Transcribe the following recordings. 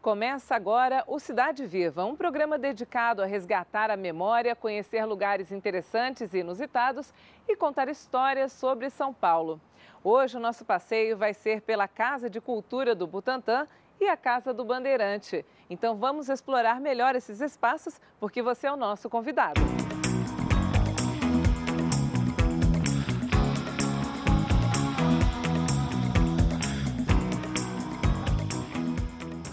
Começa agora o Cidade Viva, um programa dedicado a resgatar a memória, conhecer lugares interessantes e inusitados e contar histórias sobre São Paulo. Hoje o nosso passeio vai ser pela Casa de Cultura do Butantã e a Casa do Bandeirante. Então vamos explorar melhor esses espaços porque você é o nosso convidado.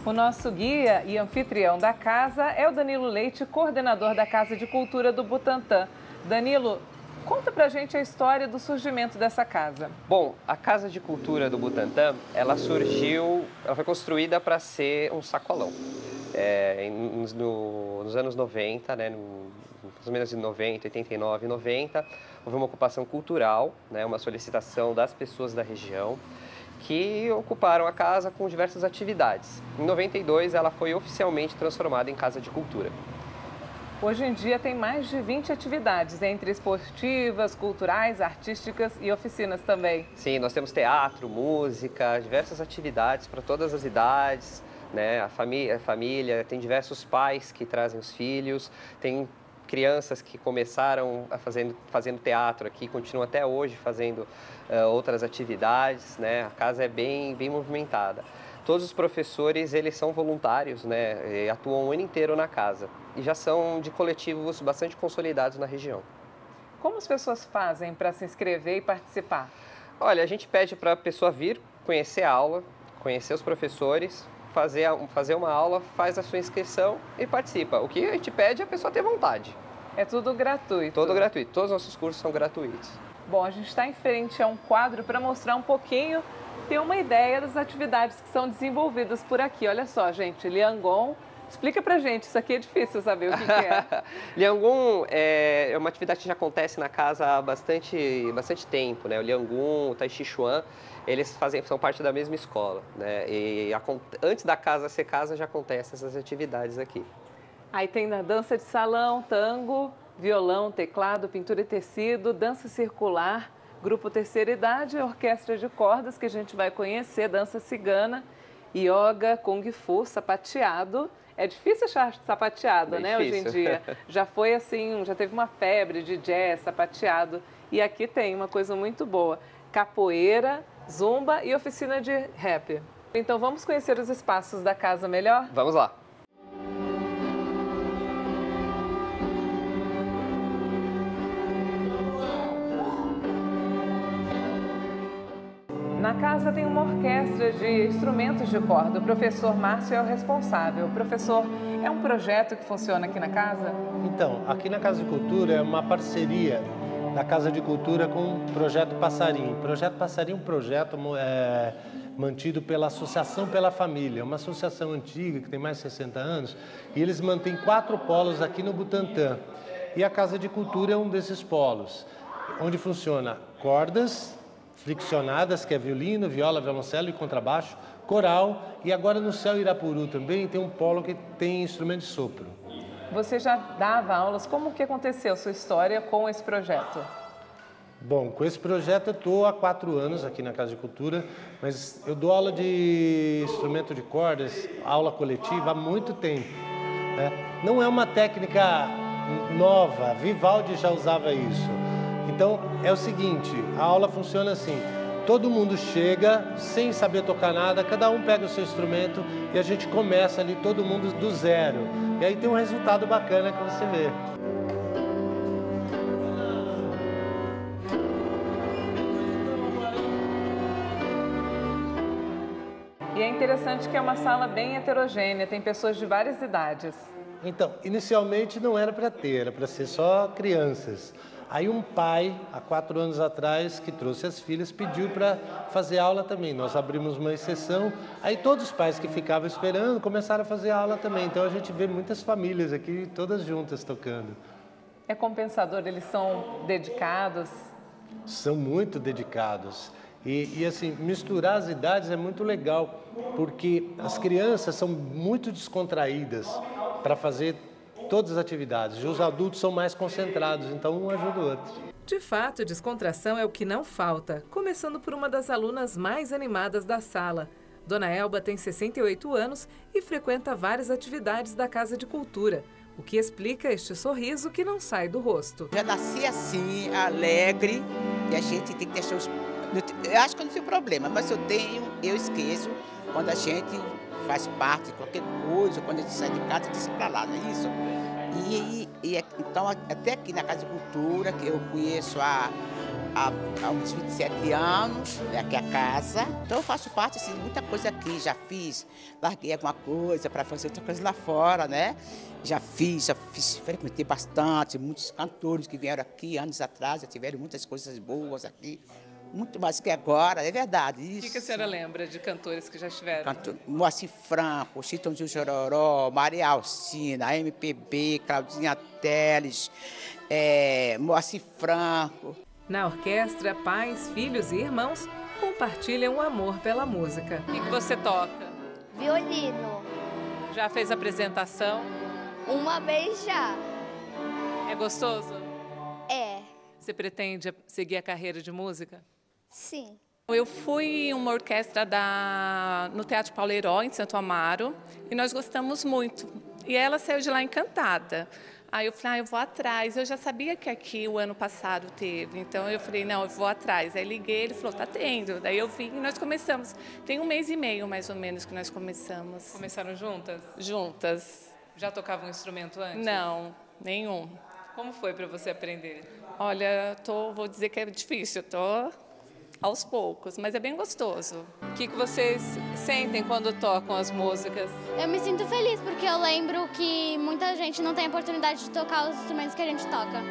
O nosso guia e anfitrião da casa é o Danilo Leite, coordenador da Casa de Cultura do Butantã. Danilo, conta pra gente a história do surgimento dessa casa. Bom, a Casa de Cultura do Butantã, ela foi construída para ser um sacolão. Nos anos 90, né, mais ou menos em 90, 89, 90, houve uma ocupação cultural, né, uma solicitação das pessoas da região, que ocuparam a casa com diversas atividades. Em 92, ela foi oficialmente transformada em Casa de Cultura. Hoje em dia tem mais de 20 atividades, entre esportivas, culturais, artísticas e oficinas também. Sim, nós temos teatro, música, diversas atividades para todas as idades, né? A família, tem diversos pais que trazem os filhos, tem crianças que começaram fazendo teatro aqui, continuam até hoje fazendo outras atividades, né? A casa é bem movimentada. Todos os professores, eles são voluntários, né? E atuam o ano inteiro na casa e já são de coletivos bastante consolidados na região. Como as pessoas fazem para se inscrever e participar? Olha, a gente pede para a pessoa vir, conhecer a aula, conhecer os professores, fazer uma aula, faz a sua inscrição e participa. O que a gente pede é a pessoa ter vontade. É tudo gratuito? Tudo gratuito. Todos os nossos cursos são gratuitos. Bom, a gente está em frente a um quadro para mostrar um pouquinho, ter uma ideia das atividades que são desenvolvidas por aqui. Olha só, gente, Liangon. Explica pra gente, isso aqui é difícil saber o que é. Liangon é uma atividade que já acontece na casa há bastante tempo, né? O Liangon, o Tai Chi Chuan, eles são parte da mesma escola, né? E antes da casa ser casa já acontecem essas atividades aqui. Aí tem na dança de salão, tango, violão, teclado, pintura e tecido, dança circular, grupo terceira idade, orquestra de cordas que a gente vai conhecer, dança cigana, yoga, kung fu, sapateado. É difícil achar sapateado, Bem né, difícil. hoje em dia. Já foi assim, já teve uma febre de jazz, sapateado. E aqui tem uma coisa muito boa, capoeira, zumba e oficina de rap. Então vamos conhecer os espaços da casa melhor? Vamos lá. Na casa tem uma orquestra de instrumentos de corda. O professor Márcio é o responsável. Professor, é um projeto que funciona aqui na casa? Então, aqui na Casa de Cultura é uma parceria da Casa de Cultura com o Projeto Passarinho. O Projeto Passarinho é um projeto mantido pela Associação pela Família, uma associação antiga que tem mais de 60 anos, e eles mantêm 4 polos aqui no Butantã. E a Casa de Cultura é um desses polos, onde funciona cordas friccionadas, que é violino, viola, violoncelo e contrabaixo, coral, e agora no Céu Irapuru também tem um polo que tem instrumento de sopro. Você já dava aulas, como que aconteceu a sua história com esse projeto? Bom, com esse projeto eu estou há 4 anos aqui na Casa de Cultura, mas eu dou aula de instrumento de cordas, aula coletiva há muito tempo, né? Não é uma técnica nova, Vivaldi já usava isso. Então, é o seguinte, a aula funciona assim, todo mundo chega sem saber tocar nada, cada um pega o seu instrumento e a gente começa ali todo mundo do zero. E aí tem um resultado bacana que você vê. E é interessante que é uma sala bem heterogênea, tem pessoas de várias idades. Então, inicialmente não era para ter, era para ser só crianças. Aí um pai, há 4 anos atrás, que trouxe as filhas, pediu para fazer aula também. Nós abrimos uma exceção, aí todos os pais que ficavam esperando começaram a fazer aula também. Então a gente vê muitas famílias aqui, todas juntas tocando. É compensador, eles são dedicados? São muito dedicados. E assim, misturar as idades é muito legal, porque as crianças são muito descontraídas para fazer todas as atividades. E os adultos são mais concentrados, então um ajuda o outro. De fato, descontração é o que não falta, começando por uma das alunas mais animadas da sala. Dona Elba tem 68 anos e frequenta várias atividades da Casa de Cultura, o que explica este sorriso que não sai do rosto. Já nasci assim, alegre, e a gente tem que deixar os... Eu acho que não tem problema, mas eu esqueço quando a gente faz parte de qualquer coisa, quando a gente sai de casa, deixa pra lá, não é isso? Então, até aqui na Casa de Cultura, que eu conheço há uns 27 anos, aqui é a casa. Então eu faço parte assim, de muita coisa aqui, larguei alguma coisa para fazer outra coisa lá fora, né? Já fiz, frequentei bastante, muitos cantores que vieram aqui anos atrás, já tiveram muitas coisas boas aqui. Muito mais que agora, é verdade. Isso. O que a senhora lembra de cantores que já estiveram? Moacir Franco, Chitãozinho Chororó, Maria Alcina, MPB, Claudinha Telles, Moacir Franco. Na orquestra, pais, filhos e irmãos compartilham o amor pela música. O que você toca? Violino. Já fez apresentação? Uma vez já. É gostoso? É. Você pretende seguir a carreira de música? Sim. Eu fui em uma orquestra no Teatro Paulo Herói, em Santo Amaro, e nós gostamos muito. E ela saiu de lá encantada. Aí eu falei, eu vou atrás. Eu já sabia que aqui o ano passado teve, então eu falei, não, eu vou atrás. Aí liguei, ele falou, tá tendo. Daí eu vim e nós começamos. Tem 1 mês e meio, mais ou menos, que nós começamos. Começaram juntas? Juntas. Já tocava um instrumento antes? Não, nenhum. Como foi para você aprender? Olha, vou dizer que é difícil, estou aos poucos, mas é bem gostoso. O que vocês sentem quando tocam as músicas? Eu me sinto feliz porque eu lembro que muita gente não tem a oportunidade de tocar os instrumentos que a gente toca.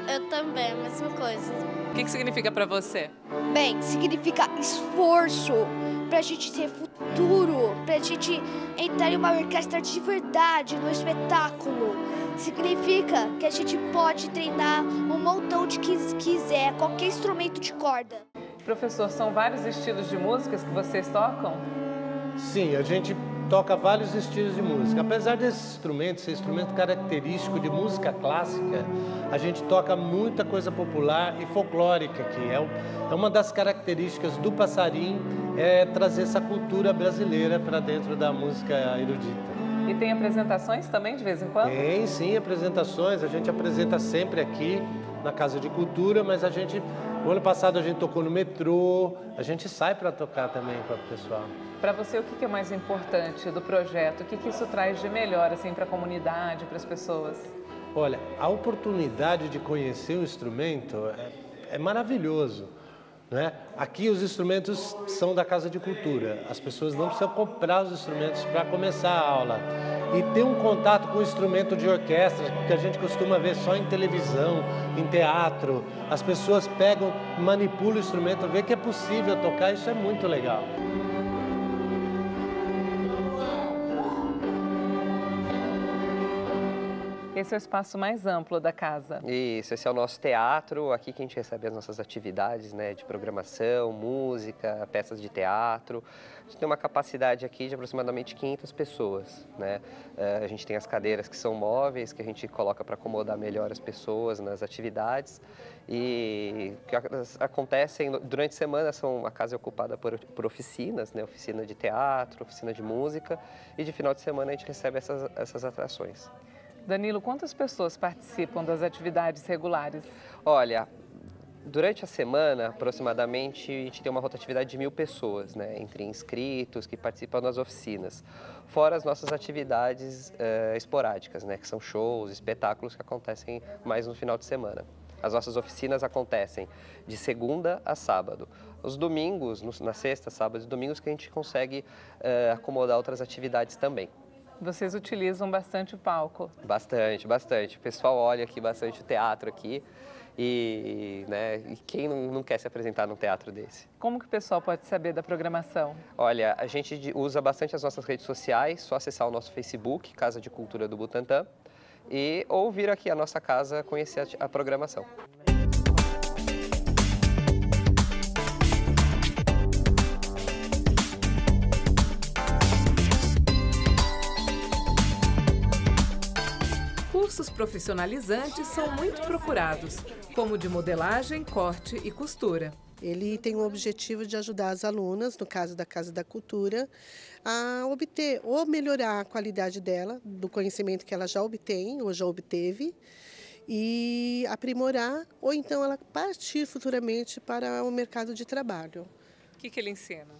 Eu também, a mesma coisa. O que significa para você? Bem, significa esforço, pra gente ter futuro, pra gente entrar em uma orquestra de verdade, no espetáculo. Significa que a gente pode treinar um montão de que quiser, qualquer instrumento de corda. Professor, são vários estilos de músicas que vocês tocam? Sim, a gente toca vários estilos de música. Apesar desse instrumento ser instrumento característico de música clássica, a gente toca muita coisa popular e folclórica aqui. É uma das características do Passarim, é trazer essa cultura brasileira para dentro da música erudita. E tem apresentações também de vez em quando? Tem sim apresentações, a gente apresenta sempre aqui na Casa de Cultura, mas no ano passado a gente tocou no metrô, a gente sai para tocar também com o pessoal. Para você, o que é mais importante do projeto? O que isso traz de melhor assim, para a comunidade, para as pessoas? Olha, a oportunidade de conhecer o instrumento é maravilhoso. Né? Aqui os instrumentos são da Casa de Cultura, as pessoas não precisam comprar os instrumentos para começar a aula. E ter um contato com o instrumento de orquestra, que a gente costuma ver só em televisão, em teatro, as pessoas pegam, manipulam o instrumento, vê que é possível tocar, isso é muito legal. Esse é o espaço mais amplo da casa. Isso, esse é o nosso teatro, aqui que a gente recebe as nossas atividades, né, de programação, música, peças de teatro. A gente tem uma capacidade aqui de aproximadamente 500 pessoas, né? A gente tem as cadeiras que são móveis, que a gente coloca para acomodar melhor as pessoas nas atividades. E o que acontecem durante a semana, a casa é ocupada por oficinas, né? Oficina de teatro, oficina de música, e de final de semana a gente recebe essas atrações. Danilo, quantas pessoas participam das atividades regulares? Olha, durante a semana, aproximadamente, a gente tem uma rotatividade de 1000 pessoas, né, entre inscritos que participam das oficinas, fora as nossas atividades esporádicas, né, que são shows, espetáculos que acontecem mais no final de semana. As nossas oficinas acontecem de segunda a sábado. Os domingos, na sexta, sábado e domingos, que a gente consegue acomodar outras atividades também. Vocês utilizam bastante o palco? Bastante, bastante. O pessoal olha aqui bastante o teatro aqui e quem não quer se apresentar num teatro desse? Como que o pessoal pode saber da programação? Olha, a gente usa bastante as nossas redes sociais, só acessar o nosso Facebook, Casa de Cultura do Butantã, ou vir aqui à nossa casa conhecer a programação. Cursos profissionalizantes são muito procurados, como de modelagem, corte e costura. Ele tem o objetivo de ajudar as alunas, no caso da Casa da Cultura, a obter ou melhorar a qualidade dela, do conhecimento que ela já obtém ou já obteve, e aprimorar, ou então ela partir futuramente para o mercado de trabalho. O que ele ensina?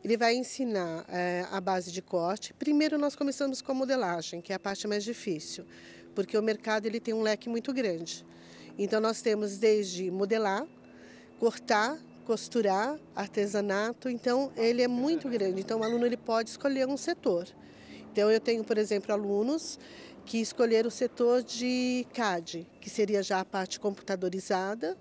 Ele vai ensinar a base de corte. Primeiro nós começamos com a modelagem, que é a parte mais difícil, porque o mercado ele tem um leque muito grande. Então nós temos desde modelar, cortar, costurar, artesanato, então ele é muito grande. Então o aluno ele pode escolher um setor. Então eu tenho, por exemplo, alunos que escolheram o setor de CAD, que seria já a parte computadorizada,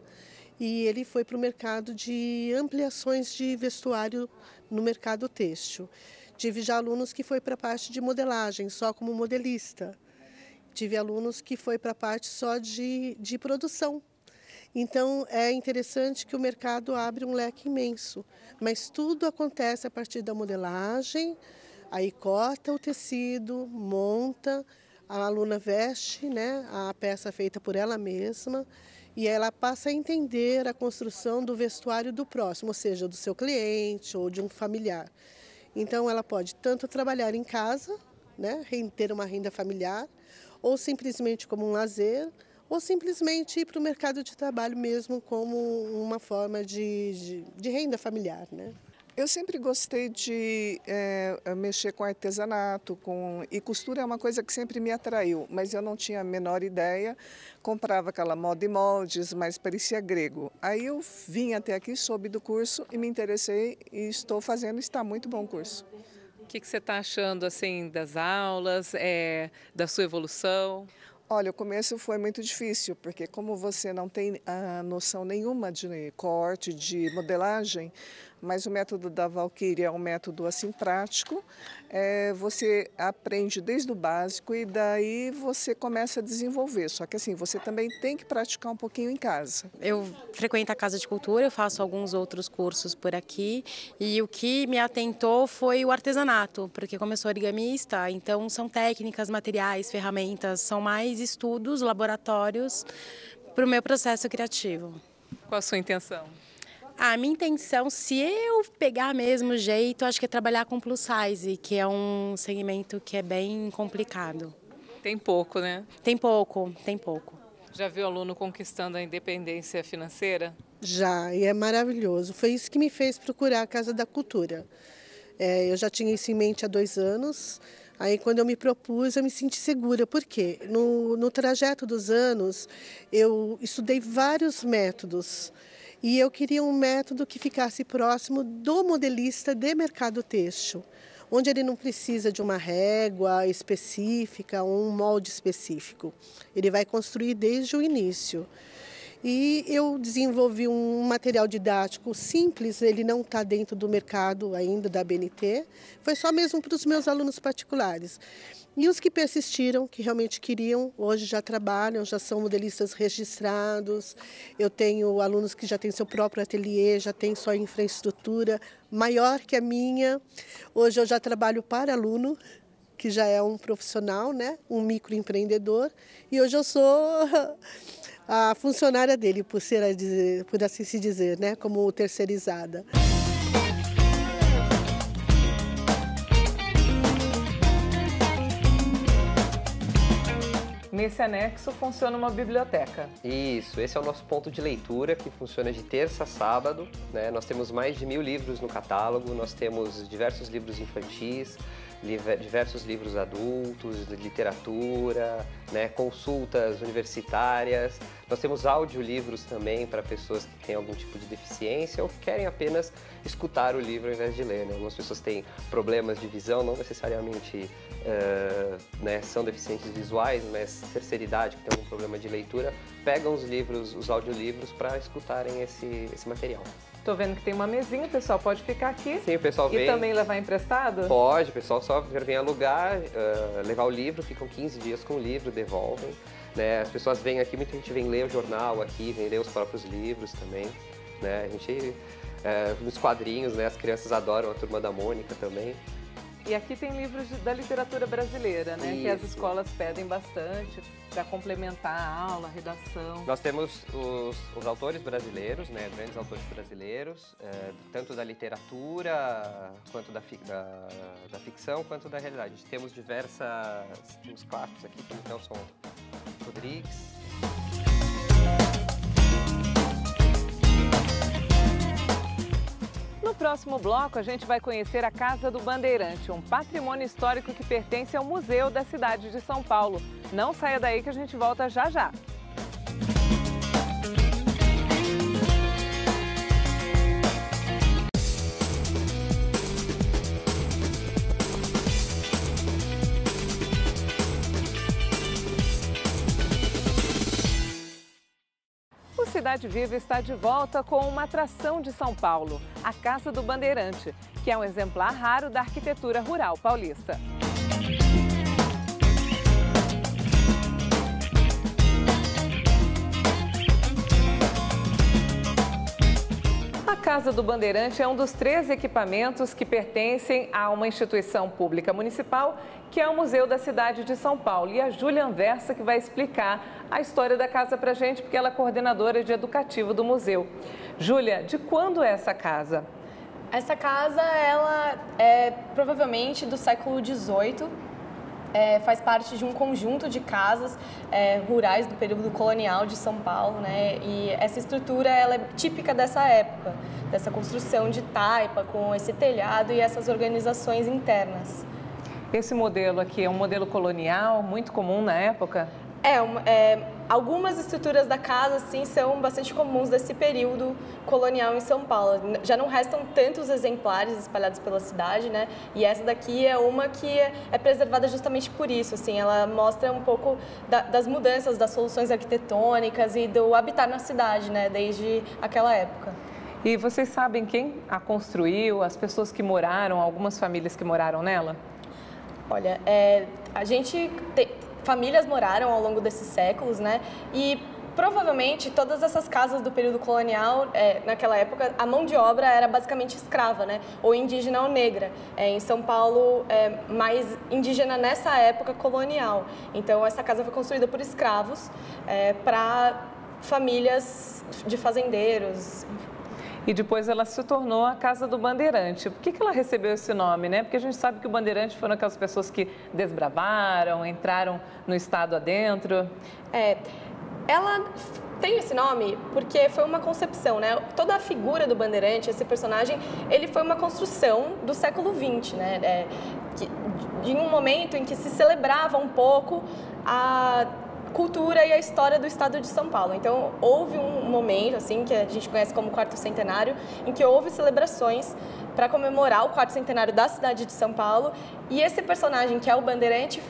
e ele foi para o mercado de ampliações de vestuário no mercado têxtil. Tive já alunos que foi para a parte de modelagem, só como modelista. Tive alunos que foi para a parte só de produção. Então, é interessante que o mercado abre um leque imenso, mas tudo acontece a partir da modelagem, aí corta o tecido, monta, a aluna veste, né, a peça feita por ela mesma, e ela passa a entender a construção do vestuário do próximo, ou seja, do seu cliente ou de um familiar. Então, ela pode tanto trabalhar em casa, né, ter uma renda familiar, ou simplesmente como um lazer, ou simplesmente ir para o mercado de trabalho mesmo como uma forma de renda familiar, né? Eu sempre gostei de mexer com artesanato, e costura é uma coisa que sempre me atraiu, mas eu não tinha a menor ideia, comprava aquela moda e moldes, mas parecia grego. Aí eu vim até aqui, soube do curso e me interessei e estou fazendo, está muito bom o curso. O que você está achando assim, das aulas, da sua evolução? Olha, o começo foi muito difícil, porque como você não tem a noção nenhuma de corte, de modelagem, mas o método da Valquíria é um método assim prático, você aprende desde o básico e daí você começa a desenvolver. Só que assim, você também tem que praticar um pouquinho em casa. Eu frequento a Casa de Cultura, eu faço alguns outros cursos por aqui e o que me atentou foi o artesanato, porque como eu sou origamista, então são técnicas, materiais, ferramentas, são mais estudos, laboratórios para o meu processo criativo. Qual a sua intenção? A minha intenção, se eu pegar mesmo o jeito, acho que é trabalhar com plus size, que é um segmento que é bem complicado. Tem pouco, né? Tem pouco, tem pouco. Já viu aluno conquistando a independência financeira? Já, e é maravilhoso. Foi isso que me fez procurar a Casa da Cultura. Eu já tinha isso em mente há 2 anos. Aí, quando eu me propus, eu me senti segura. Por quê? No trajeto dos anos, eu estudei vários métodos. E eu queria um método que ficasse próximo do modelista de mercado têxtil, onde ele não precisa de uma régua específica ou um molde específico. Ele vai construir desde o início. E eu desenvolvi um material didático simples, ele não está dentro do mercado ainda da ABNT, foi só mesmo para os meus alunos particulares. E os que persistiram, que realmente queriam, hoje já trabalham, já são modelistas registrados. Eu tenho alunos que já têm seu próprio ateliê, já têm sua infraestrutura maior que a minha. Hoje eu já trabalho para aluno, que já é um profissional, né? Um microempreendedor. E hoje eu sou a funcionária dele, por assim se dizer, né? Como terceirizada. Nesse anexo funciona uma biblioteca. Isso, esse é o nosso ponto de leitura, que funciona de terça a sábado, né? Nós temos mais de 1000 livros no catálogo, nós temos diversos livros infantis, diversos livros adultos, de literatura, né? Consultas universitárias. Nós temos audiolivros também para pessoas que têm algum tipo de deficiência ou que querem apenas escutar o livro ao invés de ler, né? Algumas pessoas têm problemas de visão, não necessariamente né, são deficientes visuais, mas terceira idade, que tem algum problema de leitura, pegam os livros, os audiolivros para escutarem esse material. Estou vendo que tem uma mesinha, o pessoal pode ficar aqui. Sim, o pessoal vem. E também levar emprestado? Pode, o pessoal só vem alugar, levar o livro, ficam 15 dias com o livro, devolvem. Né? As pessoas vêm aqui, muita gente vem ler o jornal aqui, vem ler os próprios livros também. Né? A gente, nos quadrinhos, né? As crianças adoram a Turma da Mônica também. E aqui tem livros da literatura brasileira, né? Isso. Que as escolas pedem bastante para complementar a aula, a redação. Nós temos os autores brasileiros, né? Grandes autores brasileiros, tanto da literatura, quanto da ficção, quanto da realidade. Temos temos clássicos aqui, como Nelson Rodrigues. No próximo bloco, a gente vai conhecer a Casa do Bandeirante, um patrimônio histórico que pertence ao Museu da cidade de São Paulo. Não saia daí que a gente volta já já. O Cidade Viva está de volta com uma atração de São Paulo, a Casa do Bandeirante, que é um exemplar raro da arquitetura rural paulista. A Casa do Bandeirante é um dos 3 equipamentos que pertencem a uma instituição pública municipal, que é o Museu da Cidade de São Paulo. E a Júlia Anversa que vai explicar a história da casa para a gente, porque ela é coordenadora de educativo do museu. Júlia, de quando é essa casa? Essa casa, ela é provavelmente do século XVIII. Faz parte de um conjunto de casas rurais do período colonial de São Paulo, né? E essa estrutura ela é típica dessa época, dessa construção de taipa com esse telhado e essas organizações internas. Esse modelo aqui é um modelo colonial, muito comum na época? Algumas estruturas da casa, sim, são bastante comuns desse período colonial em São Paulo. Já não restam tantos exemplares espalhados pela cidade, né? E essa daqui é uma que é preservada justamente por isso, assim. Ela mostra um pouco das mudanças, das soluções arquitetônicas e do habitar na cidade, né? Desde aquela época. E vocês sabem quem a construiu, as pessoas que moraram, algumas famílias que moraram nela? Olha, famílias moraram ao longo desses séculos, né? E provavelmente todas essas casas do período colonial, naquela época, a mão de obra era basicamente escrava, né? Ou indígena ou negra. Em São Paulo, mais indígena nessa época colonial. Então, essa casa foi construída por escravos para famílias de fazendeiros. E depois ela se tornou a Casa do Bandeirante. Por que ela recebeu esse nome, né? Porque a gente sabe que o Bandeirante foram aquelas pessoas que desbravaram, entraram no estado adentro. Ela tem esse nome porque foi uma concepção, né? Toda a figura do Bandeirante, esse personagem, ele foi uma construção do século XX, né? De um momento em que se celebrava um pouco a cultura e a história do estado de São Paulo. Então, houve um momento, assim, que a gente conhece como Quarto Centenário, em que houve celebrações para comemorar o Quarto Centenário da cidade de São Paulo, e esse personagem, que é o Bandeirante,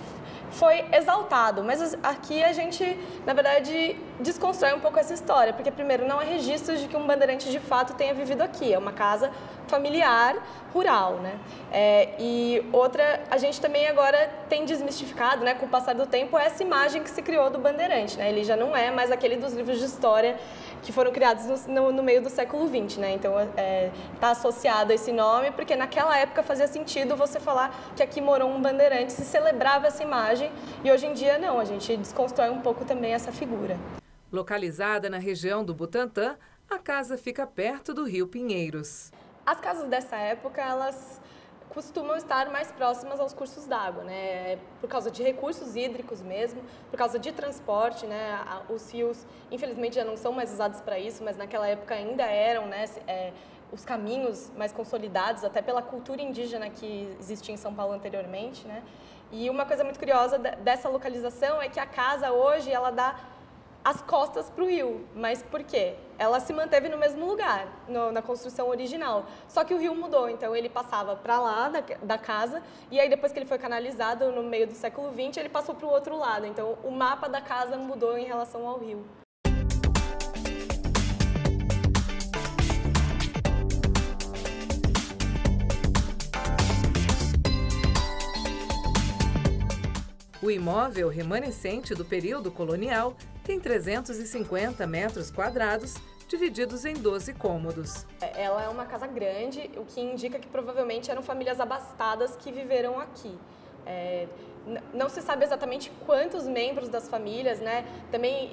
foi exaltado, mas aqui a gente, na verdade, desconstrói um pouco essa história, porque primeiro não há registros de que um bandeirante de fato tenha vivido aqui, é uma casa familiar, rural, né? E outra, a gente também agora tem desmistificado, né, com o passar do tempo, essa imagem que se criou do bandeirante, né? Ele já não é mais aquele dos livros de história que foram criados no meio do século XX, né? Então, está associado a esse nome, porque naquela época fazia sentido você falar que aqui morou um bandeirante, se celebrava essa imagem, e hoje em dia não, a gente desconstrói um pouco também essa figura. Localizada na região do Butantã, a casa fica perto do Rio Pinheiros. As casas dessa época, elas costumam estar mais próximas aos cursos d'água, né? Por causa de recursos hídricos mesmo, por causa de transporte, né? Os rios, infelizmente, já não são mais usados para isso, mas naquela época ainda eram, né? Os caminhos mais consolidados, até pela cultura indígena que existia em São Paulo anteriormente, né? E uma coisa muito curiosa dessa localização é que a casa hoje, ela dá as costas para o rio. Mas por quê? Ela se manteve no mesmo lugar, na construção original. Só que o rio mudou, então ele passava para lá da casa, e aí depois que ele foi canalizado no meio do século XX, ele passou para o outro lado. Então o mapa da casa mudou em relação ao rio. O imóvel remanescente do período colonial tem 350 metros quadrados divididos em 12 cômodos. Ela é uma casa grande, o que indica que provavelmente eram famílias abastadas que viveram aqui. Não se sabe exatamente quantos membros das famílias, né? Também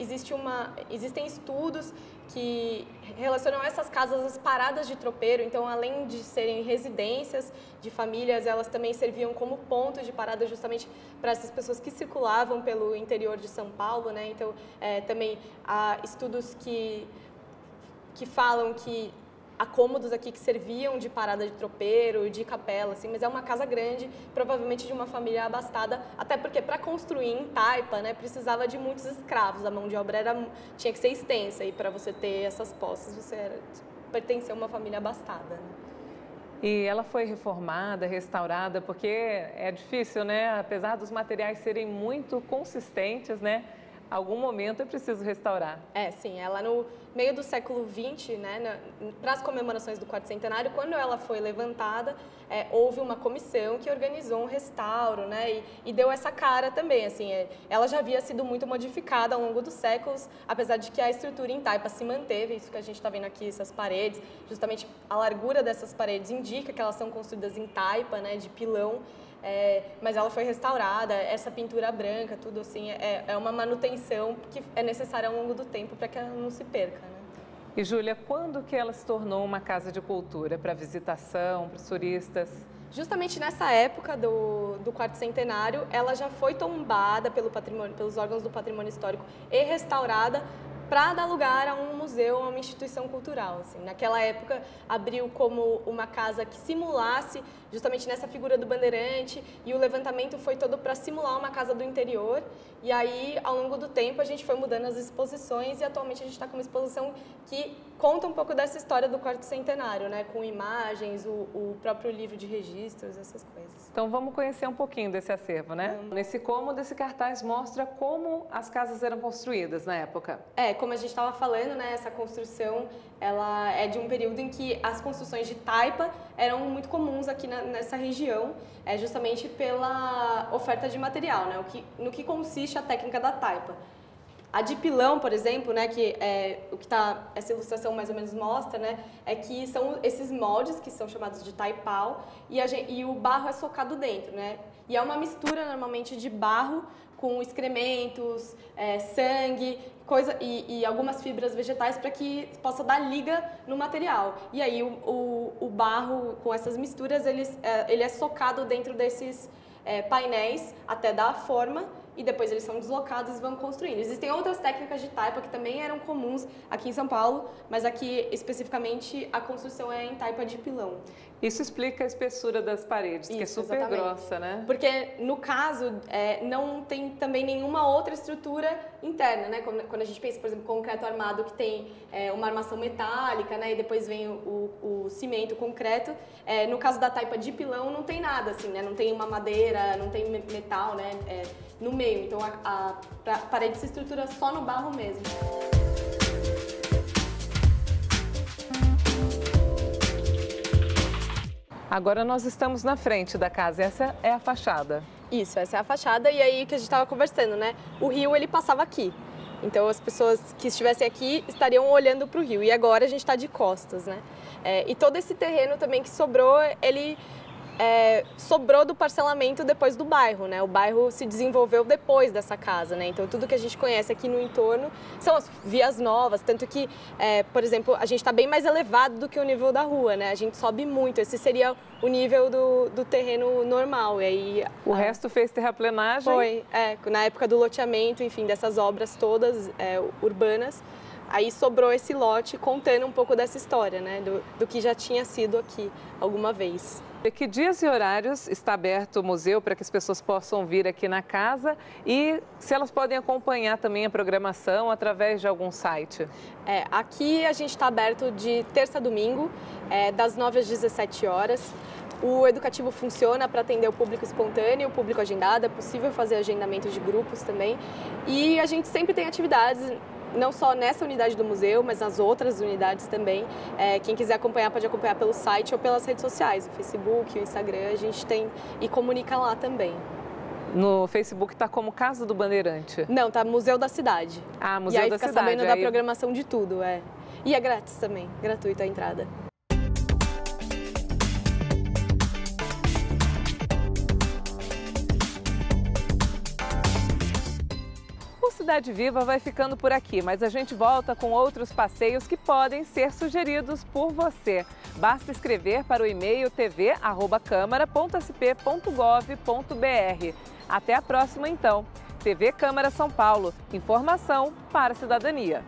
existem estudos que relacionam essas casas às paradas de tropeiro. Então, além de serem residências de famílias, elas também serviam como ponto de parada justamente para essas pessoas que circulavam pelo interior de São Paulo, né? Então, também há estudos que falam que há cômodos aqui que serviam de parada de tropeiro, de capela, assim, mas é uma casa grande, provavelmente de uma família abastada, até porque para construir em taipa, né, precisava de muitos escravos, a mão de obra tinha que ser extensa, e para você ter essas posses, você pertencia a uma família abastada, né? E ela foi reformada, restaurada, porque é difícil, né, apesar dos materiais serem muito consistentes, né, algum momento é preciso restaurar. Sim, ela no meio do século XX, né, para as comemorações do quarto centenário, quando ela foi levantada, houve uma comissão que organizou um restauro, né, e deu essa cara também, assim, ela já havia sido muito modificada ao longo dos séculos, apesar de que a estrutura em taipa se manteve, isso que a gente está vendo aqui, essas paredes, justamente a largura dessas paredes indica que elas são construídas em taipa, né, de pilão. Mas ela foi restaurada, essa pintura branca, tudo assim, é uma manutenção que é necessária ao longo do tempo para que ela não se perca, né? E, Júlia, quando que ela se tornou uma casa de cultura para visitação, para os turistas? Justamente nessa época do quarto centenário, ela já foi tombada pelos órgãos do patrimônio histórico e restaurada para dar lugar a um museu, a uma instituição cultural. Assim. Naquela época, abriu como uma casa que simulasse justamente nessa figura do bandeirante, e o levantamento foi todo para simular uma casa do interior. E aí, ao longo do tempo, a gente foi mudando as exposições, e atualmente a gente está com uma exposição que conta um pouco dessa história do quarto centenário, né? Com imagens, o próprio livro de registros, essas coisas. Então vamos conhecer um pouquinho desse acervo, né? Nesse cômodo, esse cartaz mostra como as casas eram construídas na época. Como a gente estava falando, né? Essa construção, ela é de um período em que as construções de taipa eram muito comuns aqui nessa região, justamente pela oferta de material, né? No que consiste a técnica da taipa. A de pilão, por exemplo, né, que o que essa ilustração mais ou menos mostra, né, é que são esses moldes que são chamados de taipau, e o barro é socado dentro, né? E é uma mistura normalmente de barro com excrementos, sangue, e algumas fibras vegetais para que possa dar liga no material. E aí o barro com essas misturas ele é socado dentro desses painéis até dar a forma, e depois eles são deslocados e vão construindo. Existem outras técnicas de taipa que também eram comuns aqui em São Paulo, mas aqui especificamente a construção é em taipa de pilão. Isso explica a espessura das paredes, que é super grossa, né? Porque no caso não tem também nenhuma outra estrutura interna, né? Quando a gente pensa, por exemplo, concreto armado que tem uma armação metálica, né? E depois vem o cimento, o concreto. No caso da taipa de pilão não tem nada assim, né? Não tem uma madeira, não tem metal, né? No meio, então a parede se estrutura só no barro mesmo. Agora nós estamos na frente da casa, essa é a fachada. Isso, essa é a fachada, e aí que a gente estava conversando, né? O rio, ele passava aqui, então as pessoas que estivessem aqui estariam olhando para o rio, e agora a gente está de costas, né? E todo esse terreno também que sobrou, ele sobrou do parcelamento depois do bairro, né? O bairro se desenvolveu depois dessa casa, né? Então tudo que a gente conhece aqui no entorno são as vias novas, tanto que, por exemplo, a gente está bem mais elevado do que o nível da rua, né? A gente sobe muito, esse seria o nível do terreno normal. E aí, o resto fez terraplenagem? Foi, na época do loteamento, enfim, dessas obras todas urbanas. Aí sobrou esse lote contando um pouco dessa história, né? Do que já tinha sido aqui alguma vez. E que dias e horários está aberto o museu para que as pessoas possam vir aqui na casa, e se elas podem acompanhar também a programação através de algum site? Aqui a gente está aberto de terça a domingo, das 9 às 17 horas. O educativo funciona para atender o público espontâneo, o público agendado, é possível fazer agendamento de grupos também. E a gente sempre tem atividades, não só nessa unidade do museu, mas nas outras unidades também. Quem quiser acompanhar pode acompanhar pelo site ou pelas redes sociais, o Facebook, o Instagram, a gente tem e comunica lá também. No Facebook está como Casa do Bandeirante? Não, tá Museu da Cidade. Museu da Cidade. E aí fica sabendo da programação de tudo, E é grátis também, gratuita a entrada. Cidade Viva vai ficando por aqui, mas a gente volta com outros passeios que podem ser sugeridos por você. Basta escrever para o e-mail tv@câmara.sp.gov.br. Até a próxima, então. TV Câmara São Paulo. Informação para a cidadania.